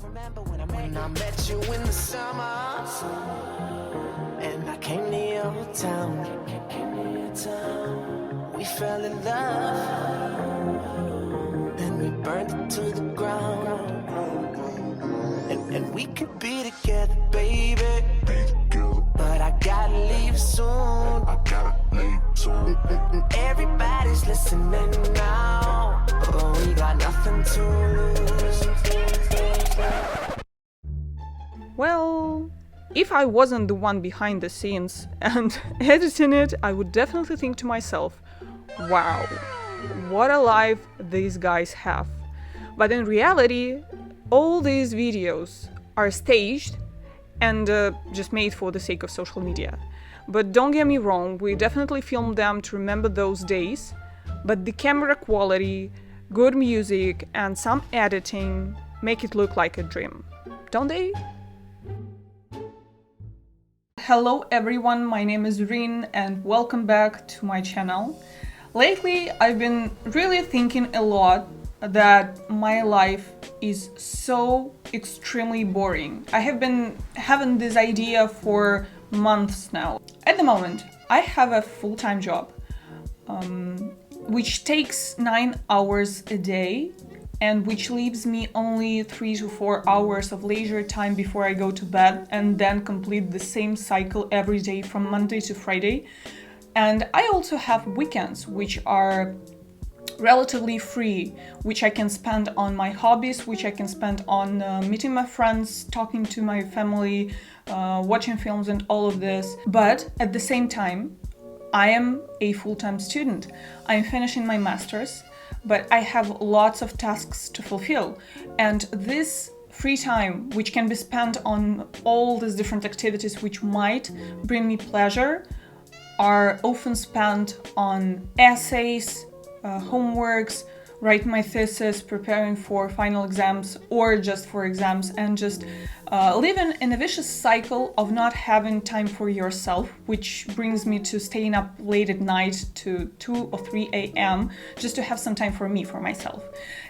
Remember when I met you in the summer, and I came to your town. We fell in love, then we burned it to the ground. And we could be together, baby. But I gotta leave soon. Everybody's listening now, but we got nothing to lose. Well, if I wasn't the one behind the scenes and editing it, I would definitely think to myself, wow, what a life these guys have. But in reality, all these videos are staged and just made for the sake of social media. But don't get me wrong, we definitely filmed them to remember those days, but the camera quality, good music, and some editing make it look like a dream, don't they? Hello everyone, my name is Rin and welcome back to my channel. Lately, I've been really thinking a lot that my life is so extremely boring. I have been having this idea for months now. At the moment, I have a full-time job, which takes 9 hours a day and which leaves me only 3 to 4 hours of leisure time before I go to bed and then complete the same cycle every day from Monday to Friday. And I also have weekends, which are relatively free, which I can spend on my hobbies, which I can spend on meeting my friends, talking to my family, watching films and all of this. But at the same time, I am a full-time student. I'm finishing my master's, but I have lots of tasks to fulfill. And this free time, which can be spent on all these different activities which might bring me pleasure, are often spent on essays, homeworks, writing my thesis, preparing for final exams or just for exams, and just living in a vicious cycle of not having time for yourself, which brings me to staying up late at night to 2 or 3 a.m. just to have some time for me, for myself.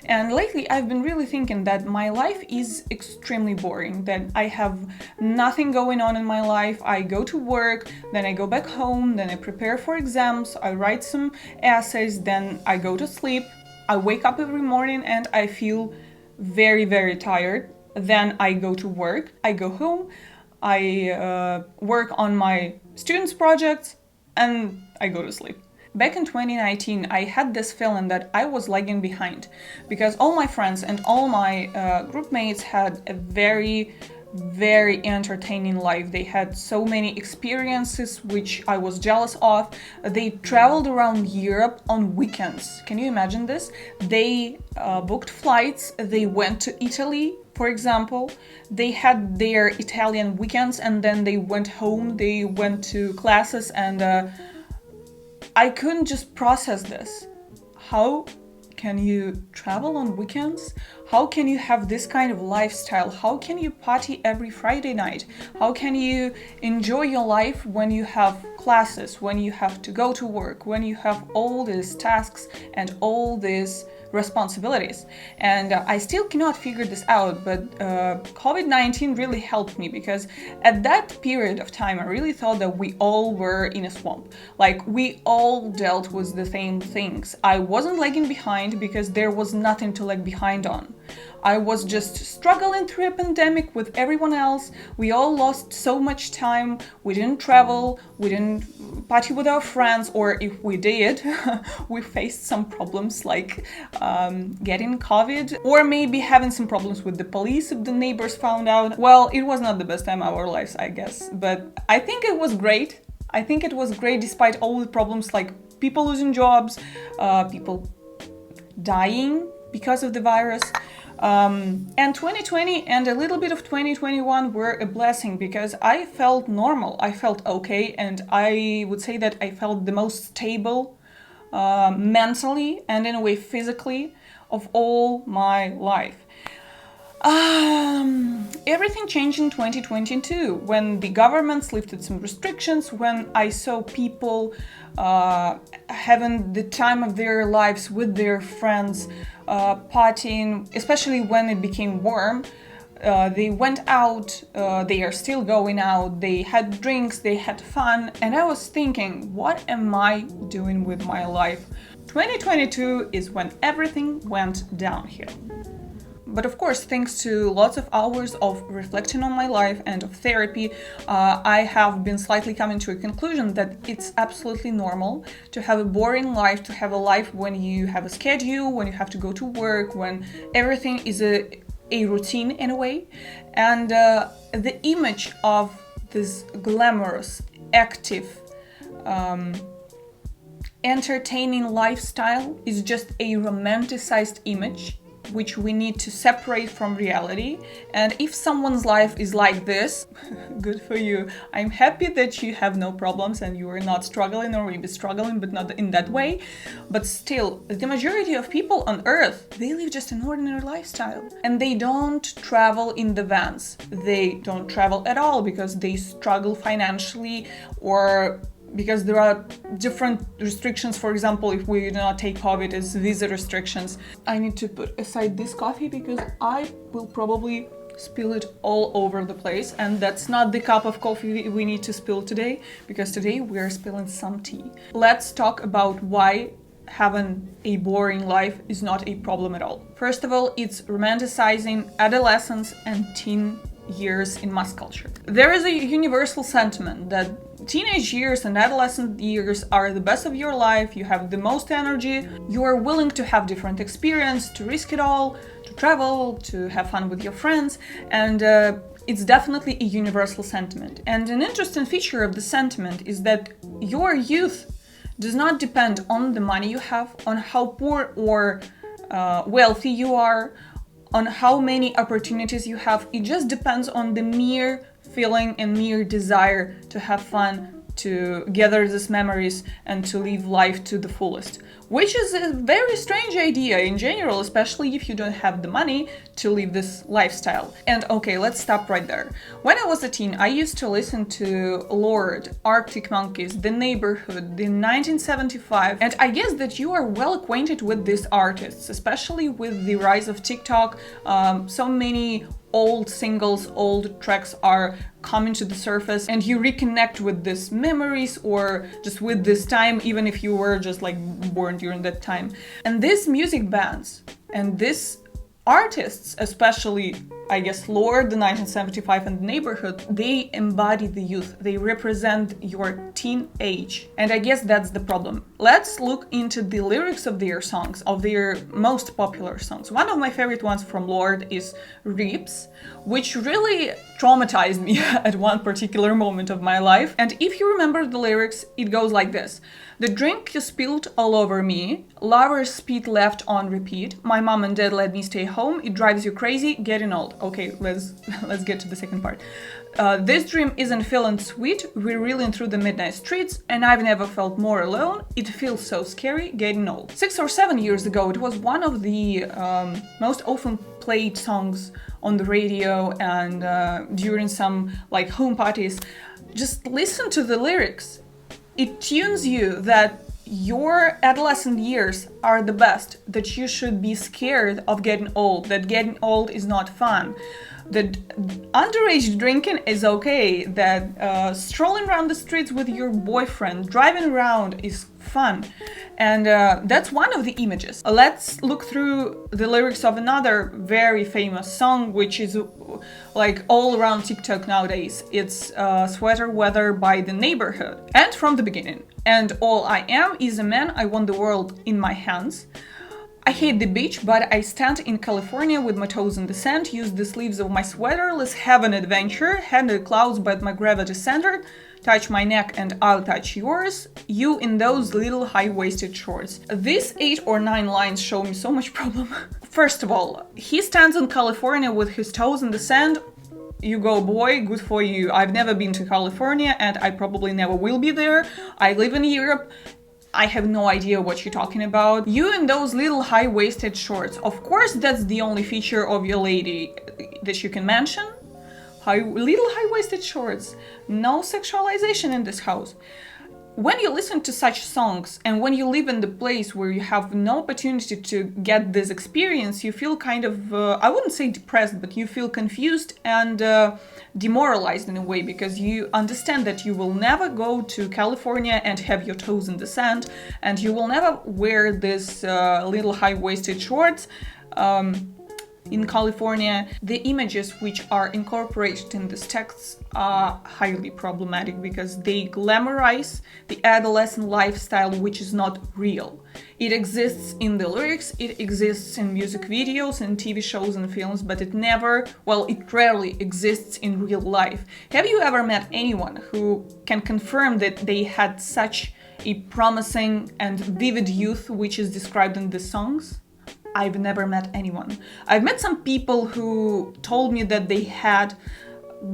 And lately I've been really thinking that my life is extremely boring, that I have nothing going on in my life. I go to work, then I go back home, then I prepare for exams, I write some essays, then I go to sleep. I wake up every morning and I feel very, very tired. Then I go to work, I go home, I work on my students' projects, and I go to sleep. Back in 2019, I had this feeling that I was lagging behind because all my friends and all my group mates had a very entertaining life. They had so many experiences which I was jealous of. They traveled around Europe on weekends. Can you imagine this? They booked flights, they went to Italy, for example. They had their Italian weekends and then they went home, they went to classes, and I couldn't just process this. How can you travel on weekends? How can you have this kind of lifestyle? How can you party every Friday night? How can you enjoy your life when you have classes, when you have to go to work, when you have all these tasks and all these responsibilities? And I still cannot figure this out, but COVID-19 really helped me, because at that period of time I really thought that we all were in a swamp. Like, we all dealt with the same things. I wasn't lagging behind because there was nothing to lag behind on. I was just struggling through a pandemic with everyone else. We all lost so much time. We didn't travel, we didn't party with our friends, or if we did, we faced some problems like getting COVID, or maybe having some problems with the police if the neighbors found out. Well, it was not the best time of our lives, I guess, but I think it was great. I think it was great despite all the problems, like people losing jobs, people dying because of the virus. And 2020 and a little bit of 2021 were a blessing because I felt normal, I felt okay, and I would say that I felt the most stable mentally and in a way physically of all my life. Everything changed in 2022 when the governments lifted some restrictions, when I saw people having the time of their lives with their friends, partying, especially when it became warm. They went out, they are still going out, they had drinks, they had fun, and I was thinking, what am I doing with my life? 2022 is when everything went downhill. But of course, thanks to lots of hours of reflecting on my life and of therapy, I have been slightly coming to a conclusion that it's absolutely normal to have a boring life, to have a life when you have a schedule, when you have to go to work, when everything is a routine in a way. And the image of this glamorous, active, entertaining lifestyle is just a romanticized image which we need to separate from reality. And if someone's life is like this, good for you. I'm happy that you have no problems and you are not struggling, or maybe struggling, but not in that way. But still, the majority of people on earth, they live just an ordinary lifestyle. And they don't travel in the vans. They don't travel at all because they struggle financially, or because there are different restrictions. For example, if we do not take COVID, as visa restrictions. I need to put aside this coffee because I will probably spill it all over the place, and that's not the cup of coffee we need to spill today, because today we are spilling some tea. Let's talk about why having a boring life is not a problem at all. First of all, it's romanticizing adolescence and teen years in mass culture. There is a universal sentiment that teenage years and adolescent years are the best of your life, you have the most energy, you are willing to have different experience, to risk it all, to travel, to have fun with your friends, and it's definitely a universal sentiment. And an interesting feature of the sentiment is that your youth does not depend on the money you have, on how poor or wealthy you are, on how many opportunities you have. It just depends on the mere feeling and mere desire to have fun, to gather these memories, and to live life to the fullest. Which is a very strange idea in general, especially if you don't have the money to live this lifestyle. And okay, let's stop right there. When I was a teen, I used to listen to Lorde, Arctic Monkeys, The Neighborhood, the 1975, and I guess that you are well acquainted with these artists, especially with the rise of TikTok. So many old singles, old tracks are coming to the surface, and you reconnect with these memories or just with this time, even if you were just like born during that time. And these music bands and these artists, especially, I guess, Lorde, the 1975, and The Neighborhood, they embody the youth. They represent your teen age. And I guess that's the problem. Let's look into the lyrics of their songs, of their most popular songs. One of my favorite ones from Lorde is Reaps, which really traumatized me at one particular moment of my life. And if you remember the lyrics, it goes like this. The drink you spilled all over me, lovers speed left on repeat, my mom and dad let me stay home, it drives you crazy, getting old. Okay, let's get to the second part. This dream isn't feeling sweet, we're reeling through the midnight streets, and I've never felt more alone, it feels so scary, getting old. 6 or 7 years ago, it was one of the most often played songs on the radio and during some like home parties. Just listen to the lyrics. It tunes you that your adolescent years are the best, that you should be scared of getting old, that getting old is not fun, that underage drinking is okay, that strolling around the streets with your boyfriend, driving around is fun. And that's one of the images. Let's look through the lyrics of another very famous song, which is like all around TikTok nowadays. It's Sweater Weather by The Neighborhood. And from the beginning. And all I am is a man, I want the world in my hands. I hate the beach, but I stand in California with my toes in the sand, use the sleeves of my sweater, let's have an adventure, handle clouds but my gravity centered, touch my neck and I'll touch yours, you in those little high-waisted shorts. These 8 or 9 lines show me so much problem. First of all, he stands in California with his toes in the sand. You go, boy, good for you. I've never been to California and I probably never will be there. I live in Europe. I have no idea what you're talking about. You in those little high-waisted shorts. Of course, that's the only feature of your lady that you can mention. Little high-waisted shorts. No sexualization in this house. when you listen to such songs and when you live in the place where you have no opportunity to get this experience, you feel kind of, I wouldn't say depressed, but you feel confused and demoralized in a way, because you understand that you will never go to California and have your toes in the sand, and you will never wear this little high-waisted shorts. In California, the images which are incorporated in these texts are highly problematic because they glamorize the adolescent lifestyle, which is not real. It exists in the lyrics, it exists in music videos and TV shows and films, but it rarely exists in real life. Have you ever met anyone who can confirm that they had such a promising and vivid youth which is described in the songs? I've never met anyone. I've met some people who told me that they had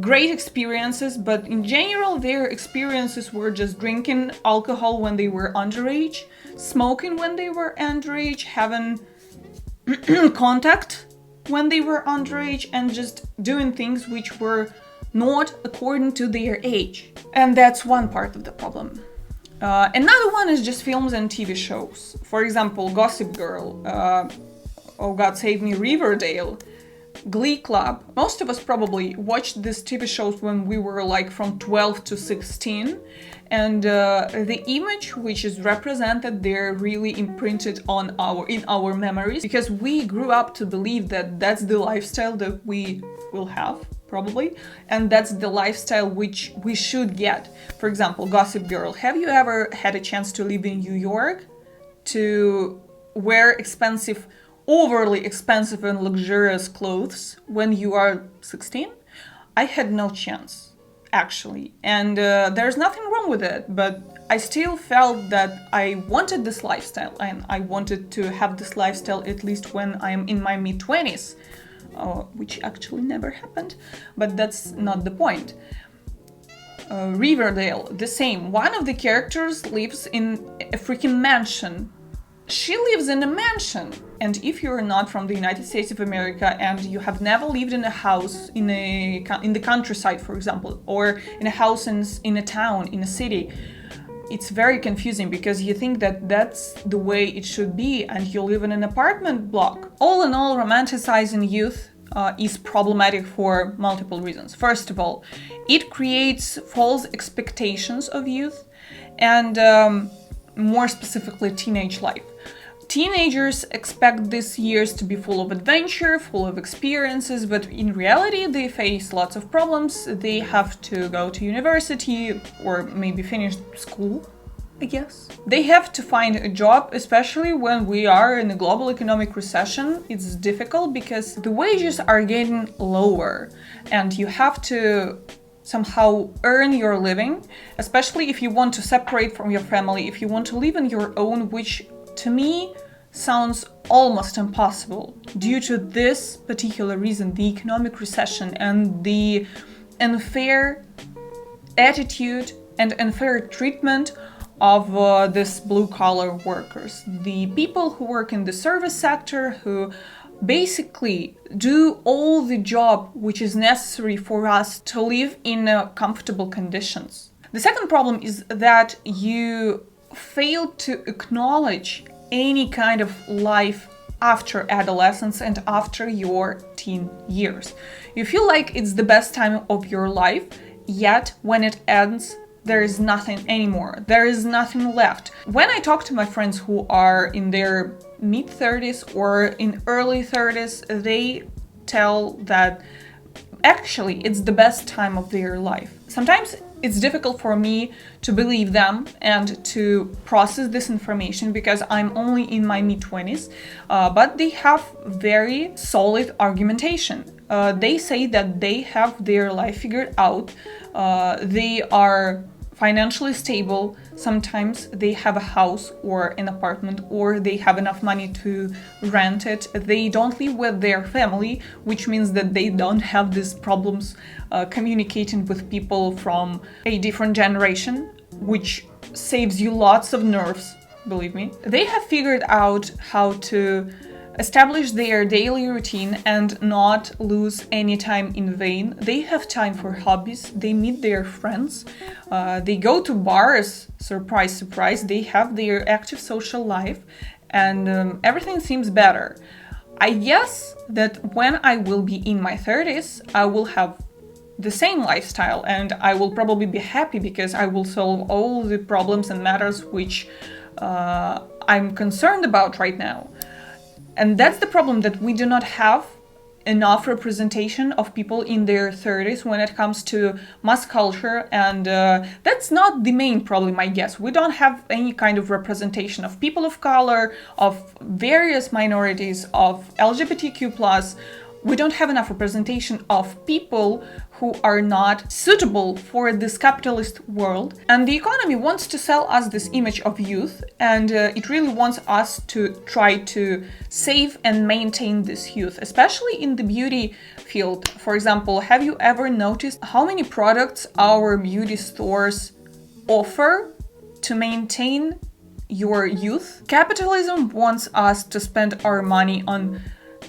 great experiences, but in general their experiences were just drinking alcohol when they were underage, smoking when they were underage, having contact when they were underage, and just doing things which were not according to their age. And that's one part of the problem. Another one is just films and TV shows. For example, Gossip Girl, oh God Save Me, Riverdale, Glee Club. Most of us probably watched these TV shows when we were like from 12 to 16, and the image which is represented there really imprinted in our memories, because we grew up to believe that that's the lifestyle that we will have, probably, and that's the lifestyle which we should get. For example, Gossip Girl. Have you ever had a chance to live in New York, to wear overly expensive and luxurious clothes when you are 16? I had no chance, actually, and there's nothing wrong with it, but I still felt that I wanted this lifestyle, and I wanted to have this lifestyle at least when I'm in my mid-20s. Which actually never happened, but that's not the point. Riverdale, the same. One of the characters lives in a freaking mansion. She lives in a mansion, and if you're not from the United States of America and you have never lived in a house in the countryside, for example, or in a house in a town, in a city, it's very confusing because you think that that's the way it should be, and you live in an apartment block. All in all, romanticizing youth is problematic for multiple reasons. First of all, it creates false expectations of youth, and more specifically, teenage life. Teenagers expect these years to be full of adventure, full of experiences, but in reality they face lots of problems. They have to go to university or maybe finish school, I guess. They have to find a job, especially when we are in a global economic recession. It's difficult because the wages are getting lower and you have to somehow earn your living, especially if you want to separate from your family, if you want to live on your own, which to me sounds almost impossible due to this particular reason, the economic recession and the unfair attitude and unfair treatment of these blue-collar workers. The people who work in the service sector, who basically do all the job which is necessary for us to live in comfortable conditions. The second problem is that you fail to acknowledge any kind of life after adolescence and after your teen years. You feel like it's the best time of your life, yet when it ends, there is nothing anymore. There is nothing left. When I talk to my friends who are in their mid-30s or in early 30s, they tell that actually it's the best time of their life. Sometimes it's difficult for me to believe them and to process this information because I'm only in my mid-20s, but they have very solid argumentation. They say that they have their life figured out, they are financially stable, sometimes they have a house or an apartment, or they have enough money to rent it. They don't live with their family, which means that they don't have these problems communicating with people from a different generation, which saves you lots of nerves, believe me. They have figured out how to establish their daily routine and not lose any time in vain. They have time for hobbies, they meet their friends, they go to bars, surprise, surprise, they have their active social life, and everything seems better. I guess that when I will be in my 30s, I will have the same lifestyle and I will probably be happy because I will solve all the problems and matters which I'm concerned about right now. And that's the problem, that we do not have enough representation of people in their 30s when it comes to mass culture, and that's not the main problem, I guess. We don't have any kind of representation of people of color, of various minorities, of LGBTQ+. We don't have enough representation of people who are not suitable for this capitalist world. And the economy wants to sell us this image of youth, and it really wants us to try to save and maintain this youth, especially in the beauty field. For example, have you ever noticed how many products our beauty stores offer to maintain your youth? Capitalism wants us to spend our money on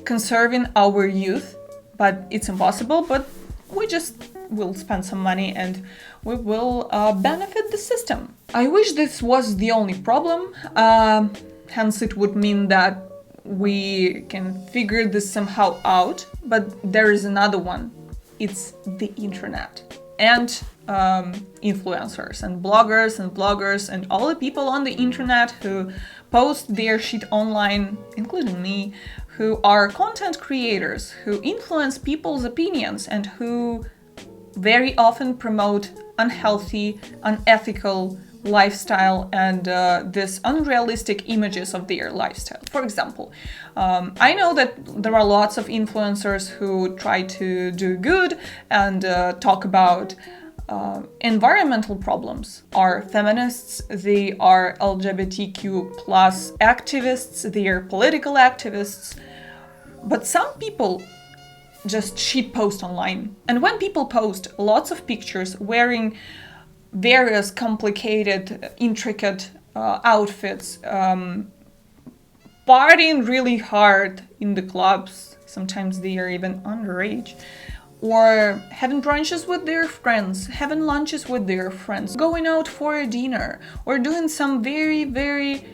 conserving our youth, but it's impossible. But we just will spend some money and we will benefit the system. I wish this was the only problem, hence it would mean that we can figure this somehow out, but there is another one. It's the internet and influencers and bloggers and all the people on the internet who post their shit online, including me, who are content creators, who influence people's opinions and who very often promote unhealthy, unethical lifestyle and this unrealistic images of their lifestyle. For example, I know that there are lots of influencers who try to do good and talk about environmental problems, are feminists, they are LGBTQ plus activists, they are political activists, but some people just shit post online. And when people post lots of pictures wearing various complicated, intricate outfits, partying really hard in the clubs, sometimes they are even underage, or having brunches with their friends, having lunches with their friends, going out for a dinner, or doing some very, very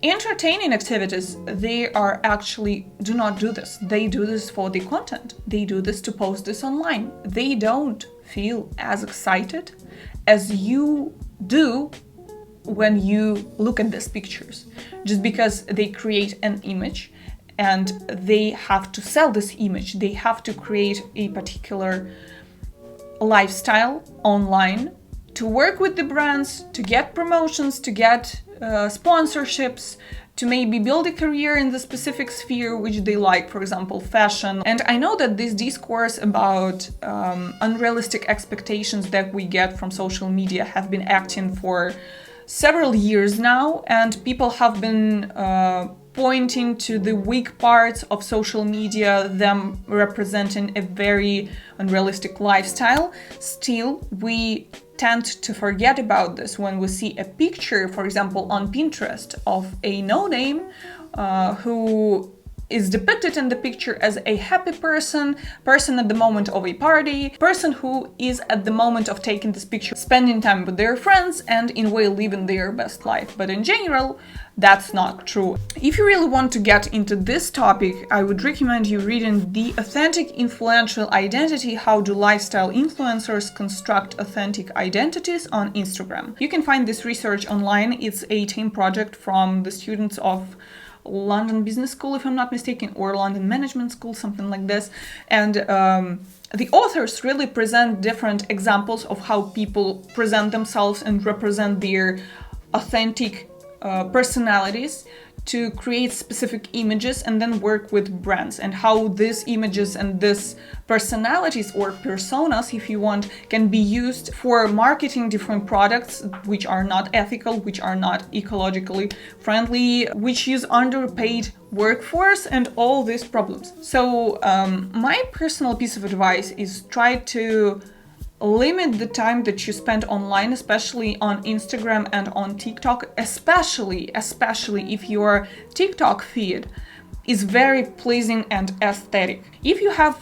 entertaining activities, they are actually do not do this. They do this for the content. They do this to post this online. They don't feel as excited as you do when you look at these pictures, just because they create an image and they have to sell this image. They have to create a particular lifestyle online to work with the brands, to get promotions, to get sponsorships, to maybe build a career in the specific sphere which they like, for example, fashion. And I know that this discourse about unrealistic expectations that we get from social media have been acting for several years now, and people have been pointing to the weak parts of social media, them representing a very unrealistic lifestyle. Still, we tend to forget about this when we see a picture, for example, on Pinterest of a no-name who is depicted in the picture as a happy person at the moment of a party, person who is at the moment of taking this picture spending time with their friends and in a way living their best life. But in general, that's not true. If you really want to get into this topic, I would recommend you reading The Authentic Influential Identity: How Do Lifestyle Influencers Construct Authentic Identities on Instagram. You can find this research online. It's a team project from the students of London Business School, if I'm not mistaken, or London Management School, something like this. And the authors really present different examples of how people present themselves and represent their authentic personalities to create specific images and then work with brands, and how these images and these personalities or personas, if you want, can be used for marketing different products which are not ethical, which are not ecologically friendly, which use underpaid workforce and all these problems. So my personal piece of advice is try to limit the time that you spend online, especially on Instagram and on TikTok, especially if your TikTok feed is very pleasing and aesthetic. If you have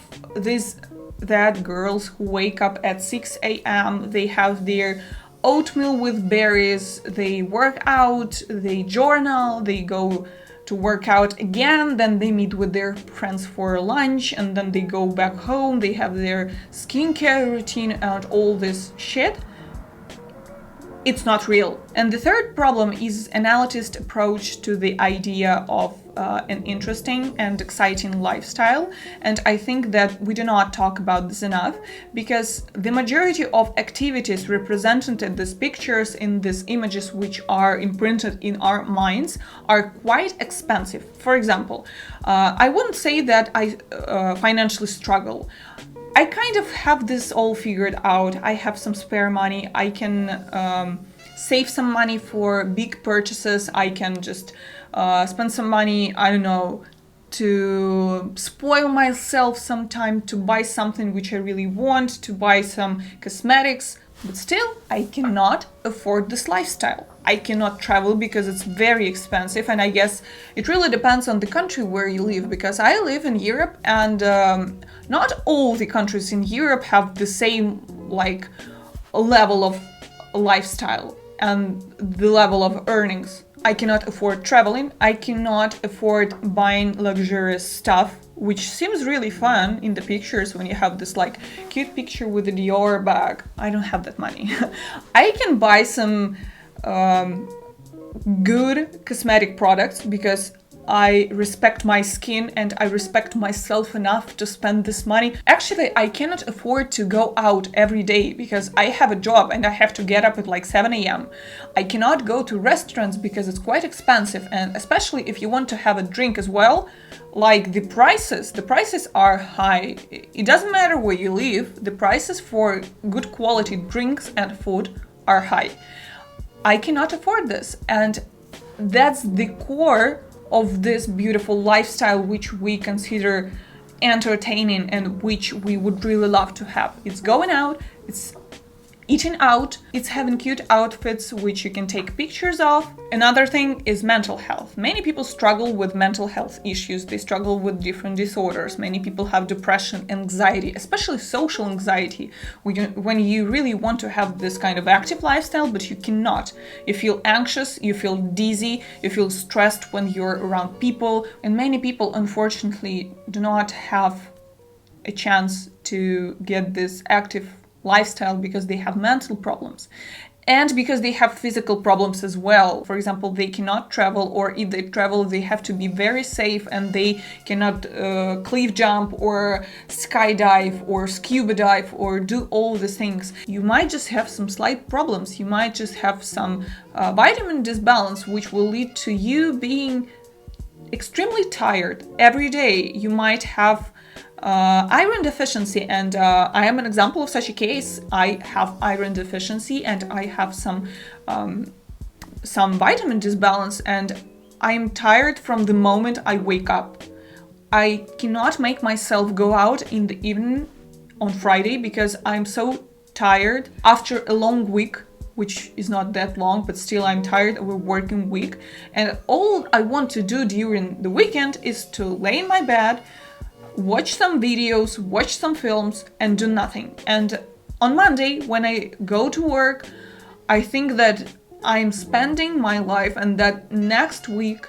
that girls who wake up at 6 a.m., they have their oatmeal with berries, they work out, they journal, they go to work out again, then they meet with their friends for lunch, and then they go back home, they have their skincare routine and all this shit. It's not real. And the third problem is an elitist approach to the idea of an interesting and exciting lifestyle. And I think that we do not talk about this enough, because the majority of activities represented in these pictures, in these images which are imprinted in our minds, are quite expensive. For example, I wouldn't say that I financially struggle. I kind of have this all figured out. I have some spare money. I can save some money for big purchases. I can just spend some money, I don't know, to spoil myself sometime, to buy something which I really want, to buy some cosmetics. But still, I cannot afford this lifestyle. I cannot travel because it's very expensive, and I guess it really depends on the country where you live, because I live in Europe, and not all the countries in Europe have the same level of lifestyle and the level of earnings. I cannot afford traveling, I cannot afford buying luxurious stuff, which seems really fun in the pictures when you have this cute picture with a Dior bag. I don't have that money. I can buy some good cosmetic products because I respect my skin and I respect myself enough to spend this money. Actually, I cannot afford to go out every day because I have a job and I have to get up at 7 a.m. I cannot go to restaurants because it's quite expensive, and especially if you want to have a drink as well, the prices are high. It doesn't matter where you live, the prices for good quality drinks and food are high. I cannot afford this, and that's the core of this beautiful lifestyle which we consider entertaining and which we would really love to have. It's going out, it's eating out, it's having cute outfits which you can take pictures of. Another thing is mental health. Many people struggle with mental health issues. They struggle with different disorders. Many people have depression, anxiety, especially social anxiety, when you really want to have this kind of active lifestyle, but you cannot. You feel anxious, you feel dizzy, you feel stressed when you're around people. And many people, unfortunately, do not have a chance to get this active lifestyle because they have mental problems and because they have physical problems as well. For example, they cannot travel, or if they travel, they have to be very safe and they cannot cliff jump or skydive or scuba dive or do all the things. You might just have some slight problems. You might just have some vitamin disbalance, which will lead to you being extremely tired every day. You might have iron deficiency, and I am an example of such a case. I have iron deficiency and I have some vitamin disbalance, and I'm tired from the moment I wake up. I cannot make myself go out in the evening on Friday because I'm so tired after a long week, which is not that long, but still I'm tired of a working week. And all I want to do during the weekend is to lay in my bed, watch some videos, watch some films, and do nothing. And on Monday, when I go to work, I think that I'm spending my life, and that next week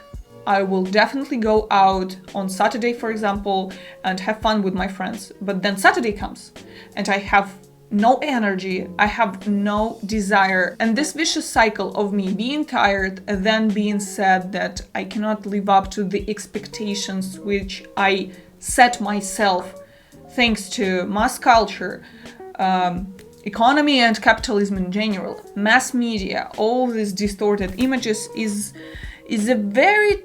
I will definitely go out on Saturday, for example, and have fun with my friends. But then Saturday comes, and I have no energy, I have no desire. And this vicious cycle of me being tired and then being sad that I cannot live up to the expectations which I set myself thanks to mass culture, economy and capitalism in general, mass media, all these distorted images is a very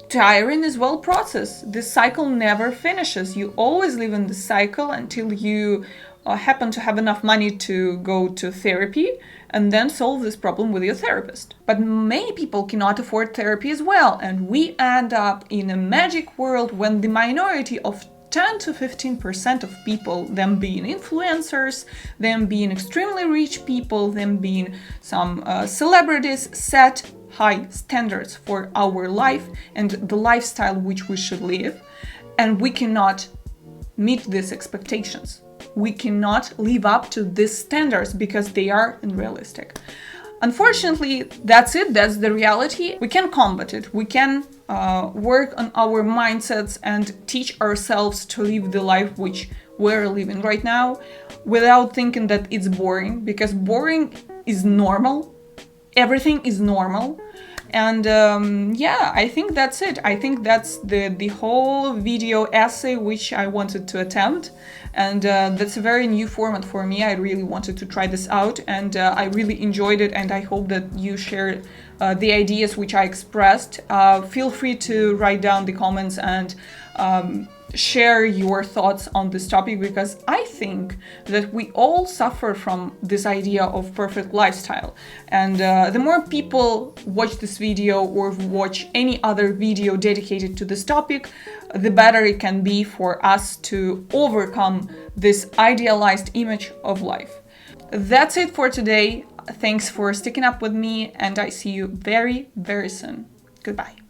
tiring as well process. This cycle never finishes. You always live in this cycle until you happen to have enough money to go to therapy and then solve this problem with your therapist. But many people cannot afford therapy as well, and we end up in a magic world when the minority of 10 to 15% of people, them being influencers, them being extremely rich people, them being some celebrities, set high standards for our life and the lifestyle which we should live, and we cannot meet these expectations. We cannot live up to these standards because they are unrealistic. Unfortunately, that's it. That's the reality. We can combat it. We can work on our mindsets and teach ourselves to live the life which we're living right now without thinking that it's boring, because boring is normal. Everything is normal. And yeah, I think that's it. I think that's the whole video essay which I wanted to attempt. And that's a very new format for me. I really wanted to try this out, and I really enjoyed it, and I hope that you share the ideas which I expressed. Feel free to write down the comments and share your thoughts on this topic, because I think that we all suffer from this idea of perfect lifestyle. And the more people watch this video or watch any other video dedicated to this topic, the better it can be for us to overcome this idealized image of life. That's it for today. Thanks for sticking up with me, and I see you very, very soon. Goodbye.